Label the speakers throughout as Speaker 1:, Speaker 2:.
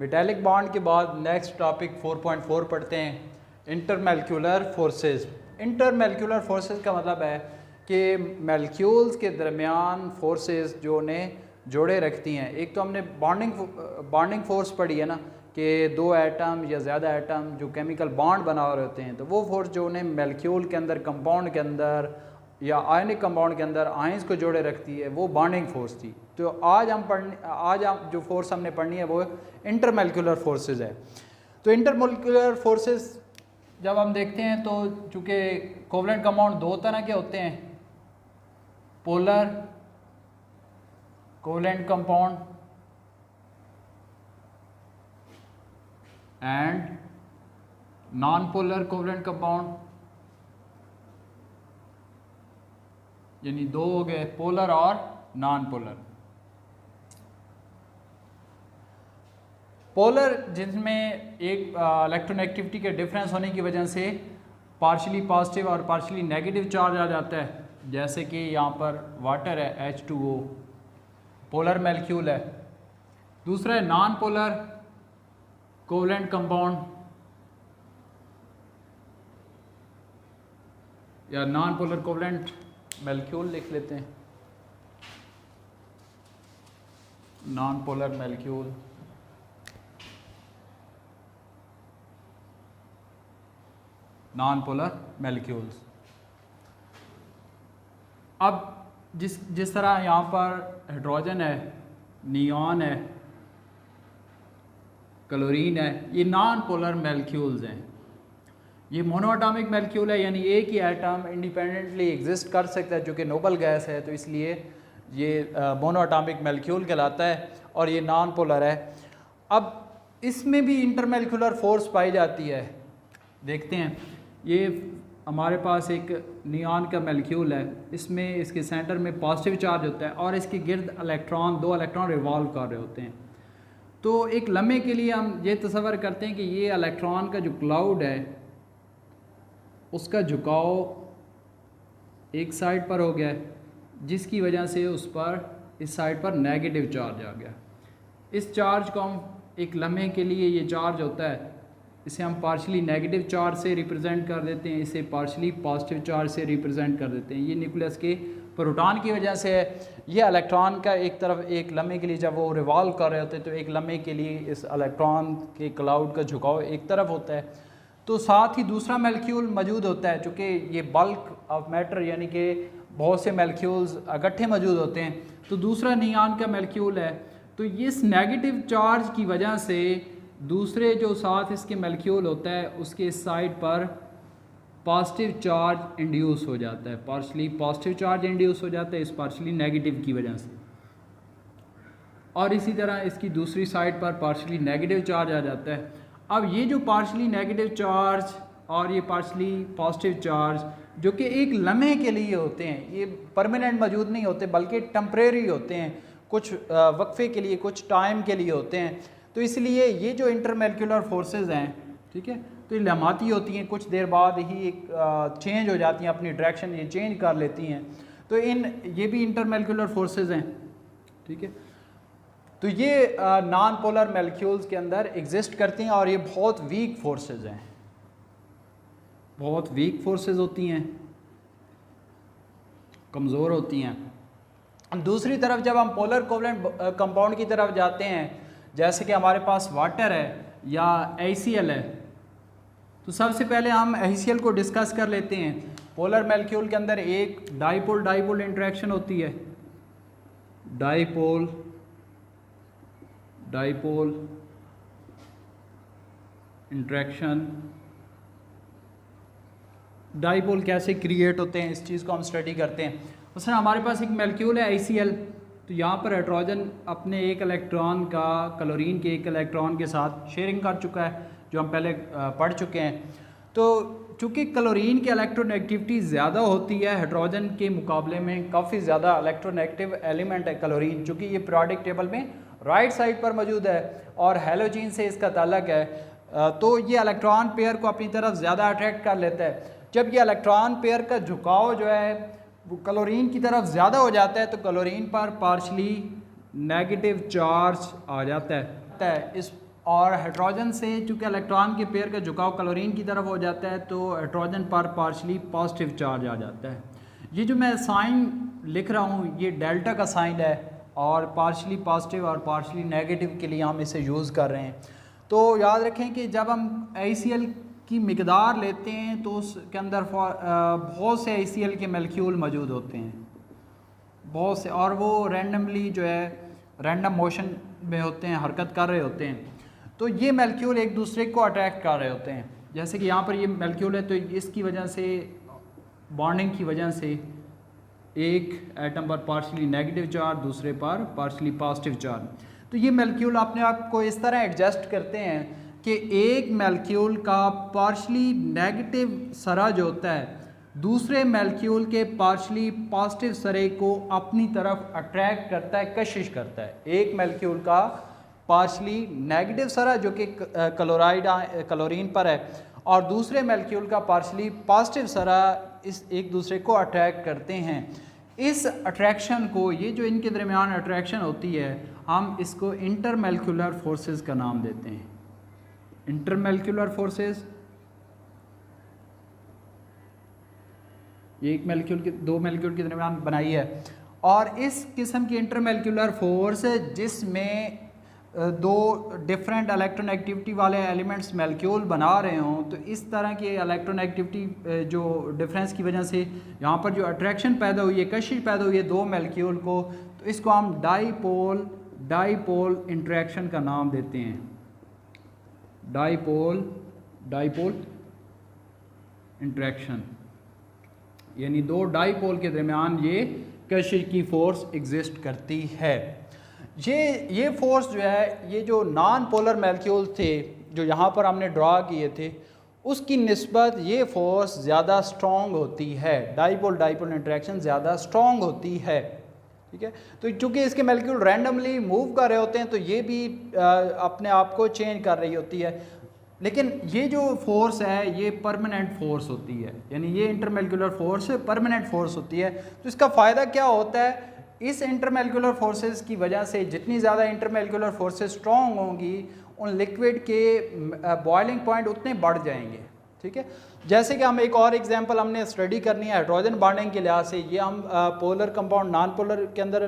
Speaker 1: Metallic bond के बाद next topic 4.4 पढ़ते हैं, इंटरमैलिक्यूलर फोर्सेस। इंटरमैलिक्यूलर फोर्सेस का मतलब है कि मैलिक्यूल्स के दरमियान फोर्सेस जो उन्हें जोड़े रखती हैं। एक तो हमने बॉन्डिंग फोर्स पढ़ी है ना, कि दो एटम या ज़्यादा एटम जो केमिकल बॉन्ड बना रहे होते हैं, तो वो फोर्स जो उन्हें मैलिक्यूल के अंदर, कंपाउंड के अंदर या आयनिक कंपाउंड के अंदर आयंस को जोड़े रखती है, वो बॉन्डिंग फोर्स थी। तो आज हम जो फोर्स हमने पढ़नी है वो इंटरमैलिक्यूलर फोर्सेस है। तो इंटरमैलिक्यूलर फोर्सेस जब हम देखते हैं तो चूँकि कोवलेंट कंपाउंड दो तरह के होते हैं, polar covalent compound and non polar covalent compound, यानी दो हो गए, पोलर और नॉन पोलर। पोलर जिसमें एक इलेक्ट्रोनेगेटिविटी के डिफरेंस होने की वजह से पार्शियली पॉजिटिव और पार्शियली नेगेटिव चार्ज आ जाता है, जैसे कि यहाँ पर वाटर है H2O, पोलर मैलिक्यूल है। दूसरा है नॉन पोलर कोवलेंट कंपाउंड या नॉन पोलर कोवलेंट मैलिक्यूल लिख लेते हैं, non polar molecule. Non polar molecules. अब जिस तरह यहाँ पर हाइड्रोजन है, नियॉन है, क्लोरीन है, ये नॉन पोलर मैलिक्यूल्स हैं। ये मोनोएटॉमिक मैलिक्यूल है, यानी एक ही एटम इंडिपेंडेंटली एग्जिस्ट कर सकता है, जो कि नोबल गैस है, तो इसलिए ये मोनोएटॉमिक मैलिक्यूल कहलाता है और ये नॉन पोलर है। अब इसमें भी इंटरमैलिक्यूलर फोर्स पाई जाती है। देखते हैं, ये हमारे पास एक नियॉन का मैलिक्यूल है, इसमें इसके सेंटर में पॉजिटिव चार्ज होता है और इसके गिर्द दो इलेक्ट्रॉन रिवॉल्व कर रहे होते हैं। तो एक लम्हे के लिए हम ये तसव्वुर करते हैं कि ये इलेक्ट्रॉन का जो क्लाउड है उसका झुकाव एक साइड पर हो गया है, जिसकी वजह से उस पर इस साइड पर नेगेटिव चार्ज आ गया। इस चार्ज को हम एक लम्हे के लिए, ये चार्ज होता है, इसे हम पार्शियली नेगेटिव चार्ज से रिप्रेजेंट कर देते हैं, इसे पार्शियली पॉजिटिव चार्ज से रिप्रेजेंट कर देते हैं। ये न्यूक्लियस के प्रोटॉन की वजह से है। ये इलेक्ट्रॉन का एक तरफ एक लम्हे के लिए जब वो रिवॉल्व कर रहे होते हैं तो एक लम्हे के लिए इस इलेक्ट्रॉन के क्लाउड का झुकाव एक तरफ होता है। तो साथ ही दूसरा मैलिक्यूल मौजूद होता है, चूँकि ये बल्क ऑफ मैटर यानी कि बहुत से मैलिक्यूल्स इकट्ठे मौजूद होते हैं, तो दूसरा नियॉन का मैलिक्यूल है। तो इस नेगेटिव चार्ज की वजह से दूसरे जो साथ इसके मैलिक्यूल होता है उसके साइड पर पॉजिटिव चार्ज इंड्यूस हो जाता है, पार्शियली पॉजिटिव चार्ज इंड्यूस हो जाता है इस पार्शियली नेगेटिव की वजह से, और इसी तरह इसकी दूसरी साइड पर पार्शियली नेगेटिव चार्ज आ जाता है। अब ये जो पार्शियली नेगेटिव चार्ज और ये पार्शियली पॉजिटिव चार्ज जो कि एक लम्हे के लिए होते हैं, ये परमानेंट मौजूद नहीं होते बल्कि टेम्परेरी होते हैं, कुछ वक्फे के लिए, कुछ टाइम के लिए होते हैं। तो इसलिए ये जो इंटरमैलिक्यूलर फोर्सेस हैं, ठीक है, तो ये लम्हाती होती हैं, कुछ देर बाद ही एक चेंज हो जाती हैं, अपनी डायरेक्शन ये चेंज कर लेती हैं। तो ये भी इंटरमैलिक्यूलर फोर्सेस हैं, ठीक है। तो ये नॉन पोलर मैलिक्यूल्स के अंदर एग्जिस्ट करती हैं और ये बहुत वीक फोर्सेस हैं, बहुत वीक फोर्सेस होती हैं, कमज़ोर होती हैं। दूसरी तरफ जब हम पोलर कोवलेंट कंपाउंड की तरफ जाते हैं, जैसे कि हमारे पास वाटर है या HCl है, तो सबसे पहले हम HCl को डिस्कस कर लेते हैं। पोलर मैलिक्यूल के अंदर एक डाइपोल इंटरेक्शन होती है, डाइपोल इंटरेक्शन। डाइपोल कैसे क्रिएट होते हैं इस चीज़ को हम स्टडी करते हैं। उसमें हमारे पास एक मैलिक्यूल है HCl, तो यहाँ पर हाइड्रोजन अपने एक इलेक्ट्रॉन का क्लोरीन के एक इलेक्ट्रॉन के साथ शेयरिंग कर चुका है, जो हम पहले पढ़ चुके हैं। तो चूँकि क्लोरीन की इलेक्ट्रोनेगेटिविटी ज़्यादा होती है हाइड्रोजन के मुकाबले में, काफ़ी ज़्यादा इलेक्ट्रोनेगेटिव एलिमेंट है क्लोरीन, चूँकि ये पीरियोडिक टेबल में राइट साइड पर मौजूद है और हैलोजीन से इसका ताल्लुक है, तो ये इलेक्ट्रॉन पेयर को अपनी तरफ ज़्यादा अट्रैक्ट कर लेता है। जब ये इलेक्ट्रॉन पेयर का झुकाव जो है वो क्लोरीन की तरफ ज़्यादा हो जाता है, तो क्लोरीन पर पार्शली नेगेटिव चार्ज आ जाता है। इस और हाइड्रोजन से चूँकि इलेक्ट्रॉन के पेयर का झुकाव क्लोरीन की तरफ हो जाता है तो हाइड्रोजन पर पार्शली पॉजिटिव चार्ज आ जाता है। ये जो मैं साइन लिख रहा हूँ ये डेल्टा का साइन है और पार्शली पॉजिटिव और पार्शली नेगेटिव के लिए हम इसे यूज़ कर रहे हैं। तो याद रखें कि जब हम ACL की मिकदार लेते हैं तो उसके अंदर बहुत से ACL के मॉलिक्यूल मौजूद होते हैं, बहुत से, और वो रैंडमली जो है रैंडम मोशन में होते हैं, हरकत कर रहे होते हैं। तो ये मॉलिक्यूल एक दूसरे को अट्रैक्ट कर रहे होते हैं। जैसे कि यहाँ पर ये मॉलिक्यूल है तो इसकी वजह से बॉन्डिंग की वजह से एक एटम पर पार्शली नेगेटिव चार्ज, दूसरे पर पार्शली पॉजिटिव चार्ज। तो ये मॉलिक्यूल अपने आप को इस तरह एडजस्ट करते हैं कि एक मॉलिक्यूल का पार्शली नेगेटिव सरा जो होता है दूसरे मॉलिक्यूल के पार्शली पॉजिटिव सरे को अपनी तरफ अट्रैक्ट करता है, कशिश करता है। एक मॉलिक्यूल का पार्शली नेगेटिव सरा जो कि क्लोरीन पर है और दूसरे मॉलिक्यूल का पार्शली पॉजिटिव सरा इस एक दूसरे को अट्रैक्ट करते हैं। इस अट्रैक्शन को, ये जो इनके दरमियान अट्रैक्शन होती है, हम इसको इंटरमॉलिक्यूलर फोर्सेस का नाम देते हैं। इंटरमॉलिक्यूलर फोर्सेस, ये एक मॉलिक्यूल के दो मॉलिक्यूल के दरमियान बनाई है और इस किस्म की इंटरमॉलिक्यूलर फोर्स जिसमें दो डिफरेंट इलेक्ट्रोनेगेटिविटी वाले एलिमेंट्स मॉलिक्यूल बना रहे हों, तो इस तरह की इलेक्ट्रोनेगेटिविटी जो डिफरेंस की वजह से यहाँ पर जो अट्रैक्शन पैदा हुई है, कशिश पैदा हुई है दो मॉलिक्यूल को, तो इसको हम डाईपोल इंटरेक्शन का नाम देते हैं। डाईपोल इंटरेक्शन, यानी दो डाईपोल के दरमियान ये कशिश की फोर्स एग्जिस्ट करती है। ये फोर्स जो है, ये जो नॉन पोलर मॉलिक्यूल थे जो यहाँ पर हमने ड्रा किए थे, उसकी निस्बत ये फोर्स ज़्यादा स्ट्रॉन्ग होती है। डाईपोल इंटरेक्शन ज़्यादा स्ट्रॉन्ग होती है, ठीक है। तो चूँकि इसके मॉलिक्यूल रैंडमली मूव कर रहे होते हैं तो ये भी अपने आप को चेंज कर रही होती है, लेकिन ये जो फोर्स है ये परमानेंट फोर्स होती है, यानी ये इंटरमॉलिक्यूलर फोर्स परमानेंट फोर्स होती है। तो इसका फ़ायदा क्या होता है, इस इंटरमॉलिक्यूलर फोर्सेस की वजह से जितनी ज़्यादा इंटरमॉलिक्यूलर फोर्सेस स्ट्रॉन्ग होंगी उन लिक्विड के बॉइलिंग पॉइंट उतने बढ़ जाएंगे, ठीक है। जैसे कि हम एक और एग्जांपल हमने स्टडी करनी है हाइड्रोजन बॉन्डिंग के लिहाज से। ये हम पोलर कंपाउंड नॉन पोलर के अंदर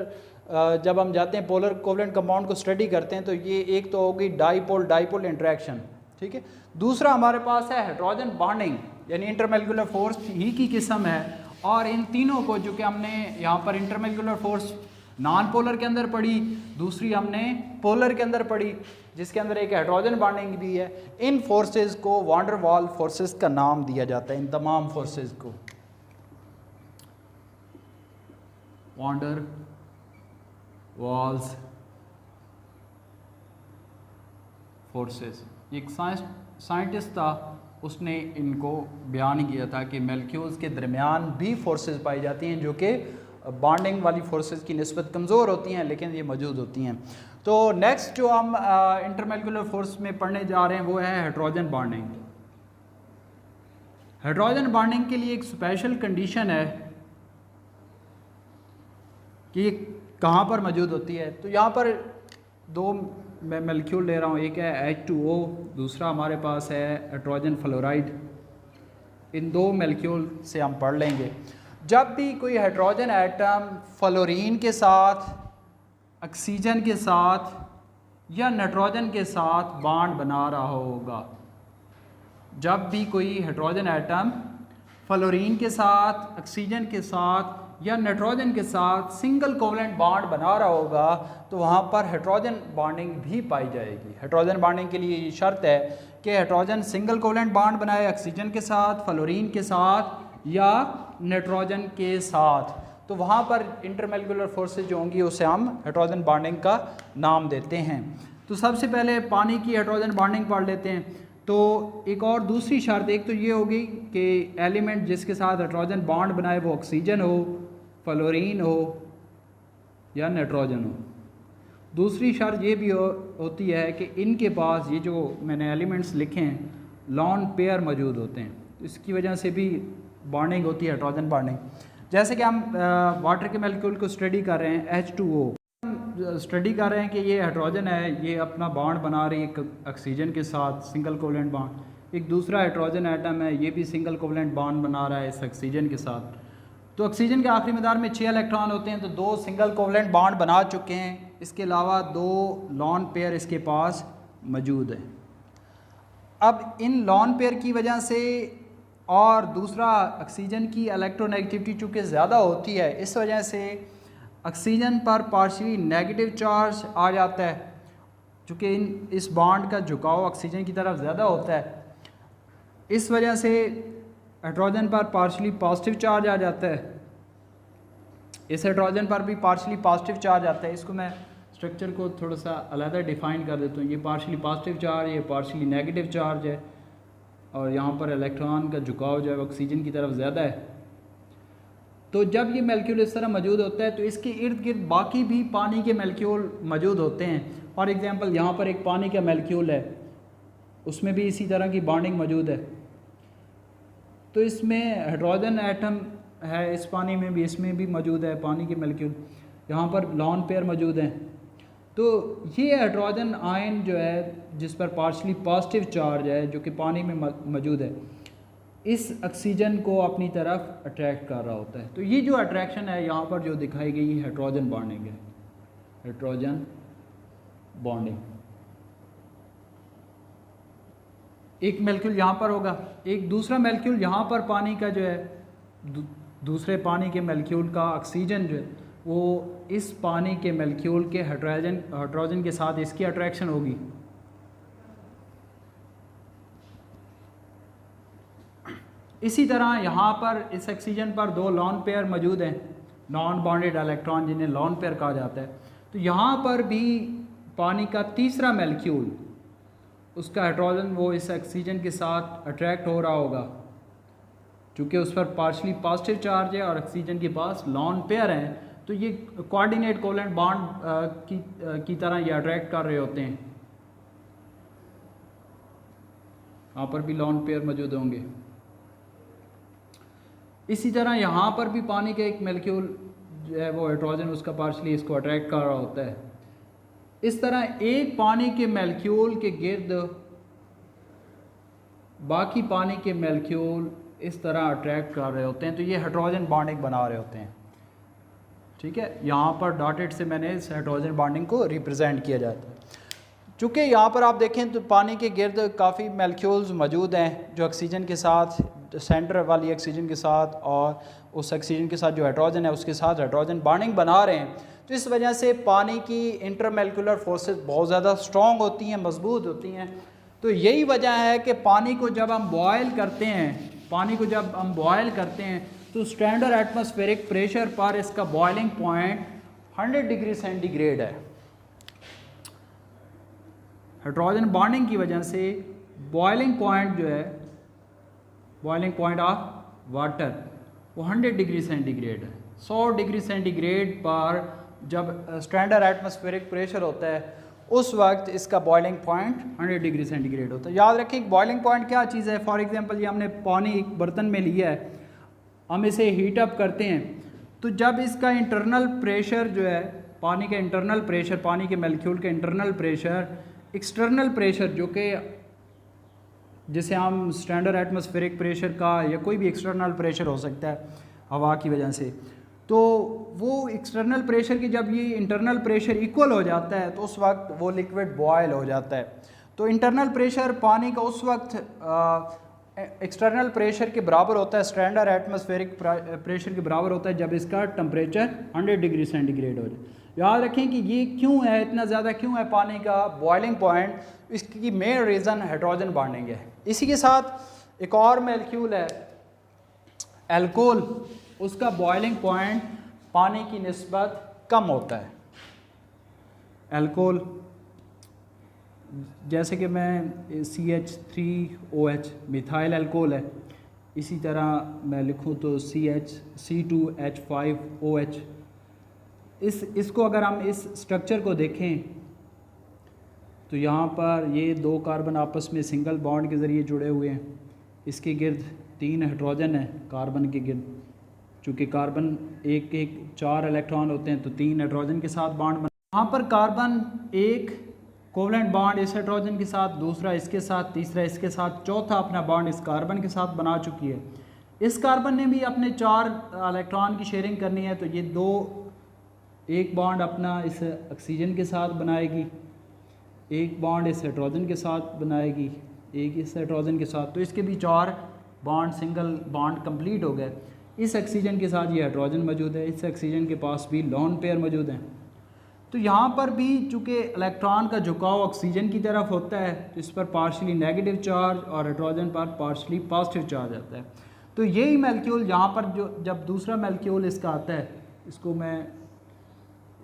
Speaker 1: जब हम जाते हैं पोलर कोवलेंट कंपाउंड को स्टडी करते हैं तो ये एक तो होगी डाईपोल इंटरेक्शन, ठीक है। दूसरा हमारे पास है हाइड्रोजन बॉन्डिंग, यानी इंटरमॉलिक्यूलर फोर्स ही की किस्म है। और इन तीनों को जो कि हमने यहाँ पर इंटरमॉलिक्यूलर फोर्स नॉन पोलर के अंदर पढ़ी, दूसरी हमने पोलर के अंदर पढ़ी जिसके अंदर एक हाइड्रोजन बॉन्डिंग भी है, इन फोर्सेस को वान डर वाल फोर्सेस का नाम दिया जाता है। इन तमाम फोर्सेस को वान डर वाल्स फोर्सेस। एक साइंटिस्ट था, उसने इनको बयान किया था कि मॉलिक्यूल्स के दरमियान भी फोर्सेस पाई जाती हैं जो कि बॉन्डिंग वाली फोर्सेस की निस्बत कमज़ोर होती हैं, लेकिन ये मौजूद होती हैं। तो नेक्स्ट जो हम इंटरमॉलिक्यूलर फोर्स में पढ़ने जा रहे हैं वो है हाइड्रोजन बॉन्डिंग। हाइड्रोजन बॉन्डिंग के लिए एक स्पेशल कंडीशन है कि ये कहाँ पर मौजूद होती है। तो यहाँ पर दो मैं मॉलिक्यूल ले रहा हूँ, एक है H2O, दूसरा हमारे पास है हाइड्रोजन फ्लोराइड। इन दो मॉलिक्यूल से हम पढ़ लेंगे। जब भी कोई हाइड्रोजन एटम फ्लोरीन के साथ, ऑक्सीजन के साथ या नाइट्रोजन के साथ बॉन्ड बना रहा होगा, जब भी कोई हाइड्रोजन एटम फ्लोरीन के साथ, ऑक्सीजन के साथ या नाइट्रोजन के साथ सिंगल कोवलेंट बॉन्ड बना रहा होगा तो वहाँ पर हाइड्रोजन बॉन्डिंग भी पाई जाएगी। हाइड्रोजन बॉन्डिंग के लिए ये शर्त है कि हाइड्रोजन सिंगल कोवलेंट बॉन्ड बनाए ऑक्सीजन के साथ, फ्लोरीन के साथ या नाइट्रोजन के साथ। तो वहाँ पर इंटरमॉलिक्यूलर फोर्सेज जो होंगी उसे हम हाइड्रोजन बॉन्डिंग का नाम देते हैं। तो सबसे पहले पानी की हाइड्रोजन बॉन्डिंग पढ़ लेते हैं। तो एक और दूसरी शर्त, एक तो ये होगी कि एलिमेंट जिसके साथ हाइड्रोजन बॉन्ड बनाए वो ऑक्सीजन हो, फ्लोरीन हो या नाइट्रोजन हो। दूसरी शर्त ये भी होती है कि इनके पास ये जो मैंने एलिमेंट्स लिखे हैं लॉन पेयर मौजूद होते हैं, तो इसकी वजह से भी बॉन्डिंग होती है हाइड्रोजन बॉन्डिंग। जैसे कि हम वाटर के मॉलिक्यूल को स्टडी कर रहे हैं H2O, स्टडी कर रहे हैं कि ये हाइड्रोजन है, ये अपना बॉन्ड बना रही है ऑक्सीजन के साथ, सिंगल कोवलेंट बॉन्ड। एक दूसरा हाइड्रोजन एटम है, ये भी सिंगल कोवलेंट बॉन्ड बना रहा है इस ऑक्सीजन के साथ। तो ऑक्सीजन के आखिरी मैदान में 6 इलेक्ट्रॉन होते हैं, तो 2 सिंगल कोवलेंट बॉन्ड बना चुके हैं। इसके अलावा 2 लॉन पेयर इसके पास मौजूद है। अब इन लॉन पेयर की वजह से और दूसरा ऑक्सीजन की इलेक्ट्रोनेगेटिविटी चूँकि ज़्यादा होती है, इस वजह से ऑक्सीजन पर पार्शियली नेगेटिव चार्ज आ जाता है। चूँकि इस बॉन्ड का झुकाव ऑक्सीजन की तरफ ज़्यादा होता है, इस वजह से हाइड्रोजन पर पार्शियली पॉजिटिव चार्ज आ जाता है। इस हाइड्रोजन पर भी पार्शियली पॉजिटिव चार्ज आता है। इसको मैं स्ट्रक्चर को थोड़ा सा अलग डिफ़ाइन कर देता हूँ। ये पार्शियली पॉजिटिव चार्ज, ये पार्शियली नेगेटिव चार्ज है, और यहाँ पर इलेक्ट्रॉन का झुकाव जो है ऑक्सीजन की तरफ ज़्यादा है। तो जब ये मॉलिक्यूल इस तरह मौजूद होता है तो इसके इर्द गिर्द बाकी भी पानी के मॉलिक्यूल मौजूद होते हैं। फॉर एग्ज़ाम्पल यहाँ पर एक पानी का मॉलिक्यूल है, उसमें भी इसी तरह की बॉन्डिंग मौजूद है। तो इसमें हाइड्रोजन एटम है, इस पानी में भी, इसमें भी मौजूद है पानी के मॉलिक्यूल। यहाँ पर लॉन पेयर मौजूद हैं। तो ये हाइड्रोजन आयन जो है जिस पर पार्शियली पॉजिटिव चार्ज है, जो कि पानी में मौजूद है, इस ऑक्सीजन को अपनी तरफ अट्रैक्ट कर रहा होता है। तो ये जो अट्रैक्शन है यहाँ पर जो दिखाई गई हाइड्रोजन बॉन्डिंग है, हाइड्रोजन बॉन्डिंग। एक मॉलिक्यूल यहाँ पर होगा, एक दूसरा मॉलिक्यूल यहाँ पर पानी का जो है दूसरे पानी के मॉलिक्यूल का ऑक्सीजन जो है वो इस पानी के मॉलिक्यूल के हाइड्रोजन के साथ इसकी अट्रैक्शन होगी। इसी तरह यहाँ पर इस ऑक्सीजन पर 2 लॉन पेयर मौजूद हैं, नॉन बॉन्डेड इलेक्ट्रॉन जिन्हें लॉन पेयर कहा जाता है। तो यहाँ पर भी पानी का तीसरा मॉलिक्यूल, उसका हाइड्रोजन वो इस ऑक्सीजन के साथ अट्रैक्ट हो रहा होगा, चूँकि उस पर पार्शियली पॉजिटिव चार्ज है और ऑक्सीजन के पास लॉन पेयर हैं। तो ये कोऑर्डिनेट कोवलेंट बॉन्ड की तरह ये अट्रैक्ट कर रहे होते हैं। यहाँ पर भी लॉन पेयर मौजूद होंगे। इसी तरह यहाँ पर भी पानी का एक मॉलिक्यूल जो है वो हाइड्रोजन उसका पार्शियली इसको अट्रैक्ट कर रहा होता है। इस तरह एक पानी के मॉलिक्यूल के गिर्द बाकी पानी के मॉलिक्यूल इस तरह अट्रैक्ट कर रहे होते हैं। तो ये हाइड्रोजन बॉन्डिंग बना रहे होते हैं। ठीक है, यहाँ पर डॉटेड से मैंने इस हाइड्रोजन बॉन्डिंग को रिप्रेजेंट किया जाता है। चूँकि यहाँ पर आप देखें तो पानी के गिर्द काफ़ी मॉलिक्यूल्स मौजूद हैं जो ऑक्सीजन के साथ, सेंटर वाली ऑक्सीजन के साथ और उस ऑक्सीजन के साथ जो हाइड्रोजन है उसके साथ हाइड्रोजन बॉन्डिंग बना रहे हैं। तो इस वजह से पानी की इंटरमॉलिक्यूलर फोर्सेस बहुत ज़्यादा स्ट्रॉन्ग होती हैं, मजबूत होती हैं। तो यही वजह है कि पानी को जब हम बॉयल करते हैं, तो स्टैंडर्ड एटमॉस्फेरिक प्रेशर पर इसका बॉइलिंग पॉइंट 100 डिग्री सेंटीग्रेड है। हाइड्रोजन बॉन्डिंग की वजह से बॉइलिंग पॉइंट जो है, बॉइलिंग पॉइंट ऑफ वाटर, वो 100 डिग्री सेंटीग्रेड है। 100 डिग्री सेंटीग्रेड पर जब स्टैंडर्ड एटमॉस्फेरिक प्रेशर होता है उस वक्त इसका बॉइलिंग पॉइंट 100 डिग्री सेंटीग्रेड होता है। याद रखें बॉइलिंग पॉइंट क्या चीज़ है। फॉर एग्जांपल ये हमने पानी एक बर्तन में लिया है, हम इसे हीट अप करते हैं, तो जब इसका इंटरनल प्रेशर जो है, पानी का इंटरनल प्रेशर, पानी के मॉलिक्यूल के इंटरनल प्रेशर, एक्सटर्नल प्रेशर जो कि जिसे हम स्टैंडर्ड एटमॉस्फेरिक प्रेशर का या कोई भी एक्सटर्नल प्रेशर हो सकता है हवा की वजह से, तो वो एक्सटर्नल प्रेशर की जब ये इंटरनल प्रेशर इक्वल हो जाता है तो उस वक्त वो लिक्विड बॉयल हो जाता है। तो इंटरनल प्रेशर पानी का उस वक्त एक्सटर्नल प्रेशर के बराबर होता है, स्टैंडर्ड एटमॉस्फेरिक प्रेशर के बराबर होता है जब इसका टेम्परेचर 100 डिग्री सेंटीग्रेड हो जाए। याद रखें कि ये क्यों है, इतना ज़्यादा क्यों है पानी का बॉइलिंग पॉइंट, इसकी मेन रीज़न हाइड्रोजन बॉन्डिंग है। इसी के साथ एक और मॉलिक्यूल है अल्कोहल, उसका बॉइलिंग पॉइंट पानी की निस्बत कम होता है। अल्कोहल जैसे कि मैं CH3OH मिथाइल अल्कोहल है, इसी तरह मैं लिखूँ तो C2H5OH। इसको अगर हम इस स्ट्रक्चर को देखें तो यहाँ पर ये 2 कार्बन आपस में सिंगल बॉन्ड के ज़रिए जुड़े हुए हैं। इसके गिर्द 3 हाइड्रोजन है कार्बन के गिर्द, चूँकि कार्बन एक 4 इलेक्ट्रॉन होते हैं तो 3 हाइड्रोजन के साथ बॉन्ड यहाँ पर कार्बन एक कोवलेंट बॉन्ड इस हाइड्रोजन के साथ, दूसरा इसके साथ, तीसरा इसके साथ, चौथा अपना बॉन्ड इस कार्बन के साथ बना चुकी है। इस कार्बन ने भी अपने 4 इलेक्ट्रॉन की शेयरिंग करनी है, तो ये एक बॉन्ड अपना इस ऑक्सीजन के साथ बनाएगी, एक बॉन्ड इस हाइड्रोजन के साथ बनाएगी, एक इस हाइड्रोजन के साथ, तो इसके भी 4 बॉन्ड, सिंगल बॉन्ड कंप्लीट हो गए। इस ऑक्सीजन के साथ ये हाइड्रोजन मौजूद है, इस ऑक्सीजन के पास भी लोन पेयर मौजूद हैं। तो यहाँ पर भी चूँकि इलेक्ट्रॉन का झुकाव ऑक्सीजन की तरफ होता है, तो इस पर पार्शली नेगेटिव चार्ज और हाइड्रोजन पर पार्शली पॉजिटिव चार्ज आता है। तो यही मॉलिक्यूल यहाँ पर जब दूसरा मॉलिक्यूल इसका आता है, इसको मैं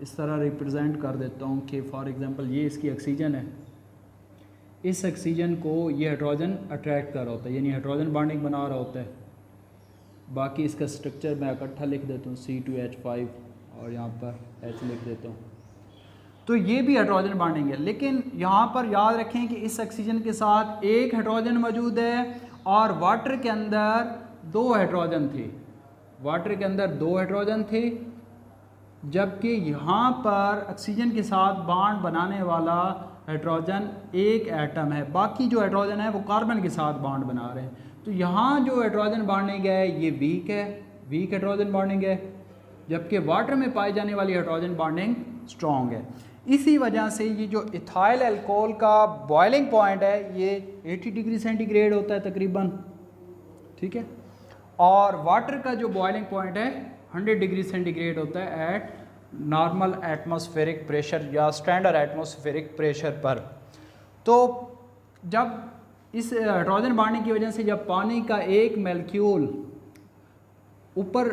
Speaker 1: इस तरह रिप्रेजेंट कर देता हूँ कि फॉर एग्जांपल ये इसकी ऑक्सीजन है, इस ऑक्सीजन को ये हाइड्रोजन अट्रैक्ट कर रहा होता है, यानी हाइड्रोजन बॉन्डिंग बना रहा होता है। बाकी इसका स्ट्रक्चर मैं इकट्ठा लिख देता हूँ, C2H5 और यहाँ पर H लिख देता हूँ। तो ये भी हाइड्रोजन बॉन्डिंग है, लेकिन यहाँ पर याद रखें कि इस ऑक्सीजन के साथ एक हाइड्रोजन मौजूद है और वाटर के अंदर 2 हाइड्रोजन थे, वाटर के अंदर 2 हाइड्रोजन थे, जबकि यहाँ पर ऑक्सीजन के साथ बॉन्ड बनाने वाला हाइड्रोजन एक एटम है, बाकी जो हाइड्रोजन है वो कार्बन के साथ बॉन्ड बना रहे हैं। तो यहाँ जो हाइड्रोजन बॉन्डिंग है ये वीक है, वीक हाइड्रोजन बॉन्डिंग है, जबकि वाटर में पाई जाने वाली हाइड्रोजन बॉन्डिंग स्ट्रॉन्ग है। इसी वजह से ये जो इथाइल अल्कोहल का बॉइलिंग पॉइंट है ये 80 डिग्री सेंटीग्रेड होता है तकरीबन, ठीक है, और वाटर का जो बॉइलिंग पॉइंट है 100 डिग्री सेंटीग्रेड होता है एट नॉर्मल एटमॉस्फेरिक प्रेशर या स्टैंडर्ड एटमॉस्फेरिक प्रेशर पर। तो जब इस हाइड्रोजन बॉन्डिंग की वजह से जब पानी का एक मॉलिक्यूल ऊपर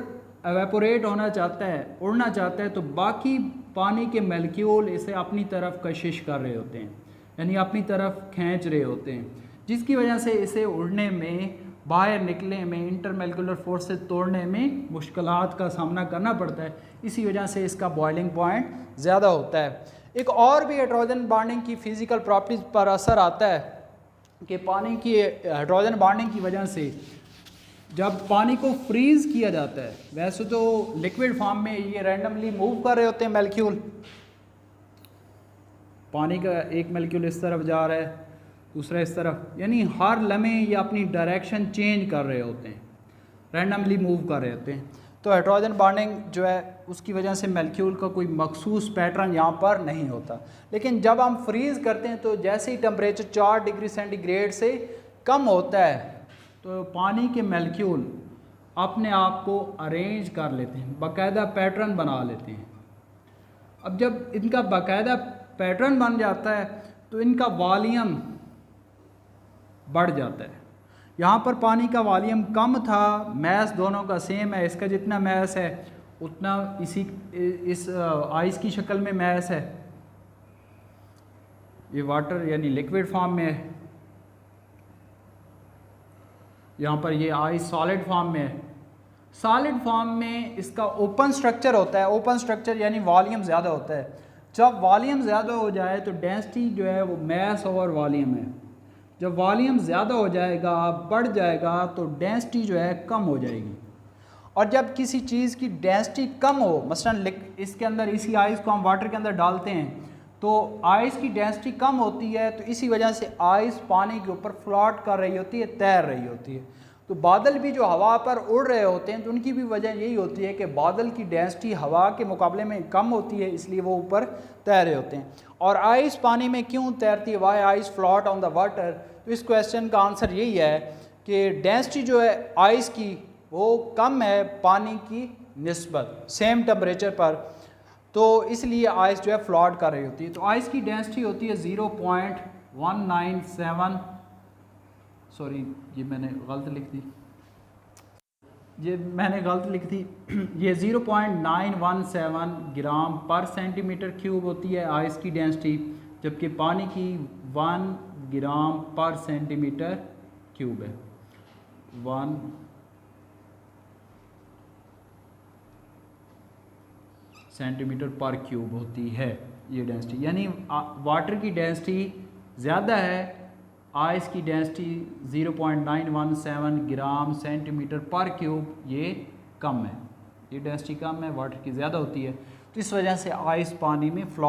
Speaker 1: एवेपोरेट होना चाहता है, उड़ना चाहता है, तो बाकी पानी के मॉलिक्यूल इसे अपनी तरफ कशिश कर रहे होते हैं, यानी अपनी तरफ खींच रहे होते हैं, जिसकी वजह से इसे उड़ने में, बाहर निकलने में, इंटरमॉलिक्यूलर फोर्स से तोड़ने में मुश्किलात का सामना करना पड़ता है। इसी वजह से इसका बॉइलिंग पॉइंट ज़्यादा होता है। एक और भी हाइड्रोजन बॉन्डिंग की फ़िज़िकल प्रॉपर्टीज़ पर असर आता है कि पानी की हाइड्रोजन बॉन्डिंग की वजह से जब पानी को फ्रीज़ किया जाता है, वैसे तो लिक्विड फॉर्म में ये रैंडमली मूव कर रहे होते हैं मॉलिक्यूल, पानी का एक मॉलिक्यूल इस तरफ जा रहा है, दूसरा इस तरफ, यानी हर लम्हे ये अपनी डायरेक्शन चेंज कर रहे होते हैं, रैंडमली मूव कर रहे होते हैं। तो हाइड्रोजन बॉन्डिंग जो है उसकी वजह से मॉलिक्यूल का कोई मखसूस पैटर्न यहाँ पर नहीं होता। लेकिन जब हम फ्रीज़ करते हैं तो जैसे ही टेम्परेचर 4 डिग्री सेंटीग्रेड से कम होता है तो पानी के मॉलिक्यूल अपने आप को अरेंज कर लेते हैं, बाकायदा पैटर्न बना लेते हैं। अब जब इनका बाकायदा पैटर्न बन जाता है तो इनका वॉल्यूम बढ़ जाता है। यहाँ पर पानी का वॉल्यूम कम था, मैस दोनों का सेम है, इसका जितना मैस है उतना इस आइस की शक्ल में मैस है, ये वाटर यानी लिक्विड फॉर्म में है, यहाँ पर ये आइस सॉलिड फॉर्म में है। सॉलिड फॉर्म में इसका ओपन स्ट्रक्चर होता है, ओपन स्ट्रक्चर यानी वॉल्यूम ज़्यादा होता है। जब वॉल्यूम ज़्यादा हो जाए तो डेंसिटी जो है वो मैस ओवर वॉल्यूम है, जब वॉल्यूम ज़्यादा हो जाएगा, बढ़ जाएगा, तो डेंसिटी जो है कम हो जाएगी। और जब किसी चीज़ की डेंसिटी कम हो, मसलन इसके अंदर इसी आइस को हम वाटर के अंदर डालते हैं तो आइस की डेंसिटी कम होती है, तो इसी वजह से आइस पानी के ऊपर फ्लोट कर रही होती है, तैर रही होती है। तो बादल भी जो हवा पर उड़ रहे होते हैं तो उनकी भी वजह यही होती है कि बादल की डेंसिटी हवा के मुकाबले में कम होती है, इसलिए वो ऊपर तैर रहे होते हैं। और आइस पानी में क्यों तैरती है, why ice float on the water, तो इस क्वेश्चन का आंसर यही है कि डेंसिटी जो है आइस की वो कम है पानी की निस्बत सेम टेम्परेचर पर, तो इसलिए आइस जो है फ्लोट कर रही होती है। तो आइस की डेंसिटी होती है 0.197, सॉरी ये मैंने गलत लिख दी, ये 0.917 ग्राम पर सेंटीमीटर क्यूब होती है आइस की डेंसिटी, जबकि पानी की 1 ग्राम पर सेंटीमीटर क्यूब है, 1 सेंटीमीटर पर क्यूब होती है ये डेंसिटी। यानी वाटर की डेंसिटी ज़्यादा है, आइस की डेंसिटी 0.917 ग्राम सेंटीमीटर पर क्यूब ये कम है, ये डेंसिटी कम है, वाटर की ज़्यादा होती है, तो इस वजह से आइस पानी में फ्लो